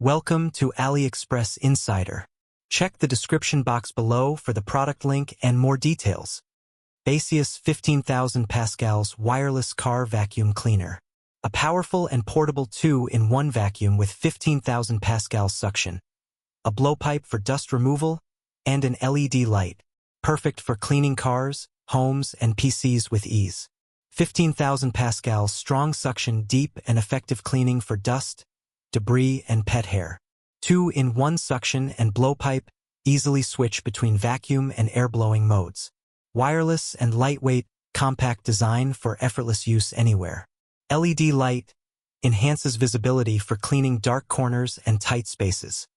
Welcome to AliExpress Insider. Check the description box below for the product link and more details. Baseus 15000Pa Wireless Car Vacuum Cleaner. A powerful and portable 2-in-1 vacuum with 15,000 Pa suction. A blowpipe for dust removal, and an LED light. Perfect for cleaning cars, homes, and PCs with ease. 15,000 Pa strong suction, deep and effective cleaning for dust, debris, and pet hair. 2-in-1 suction and blowpipe, easily switch between vacuum and air blowing modes. Wireless and lightweight, compact design for effortless use anywhere. LED light enhances visibility for cleaning dark corners and tight spaces.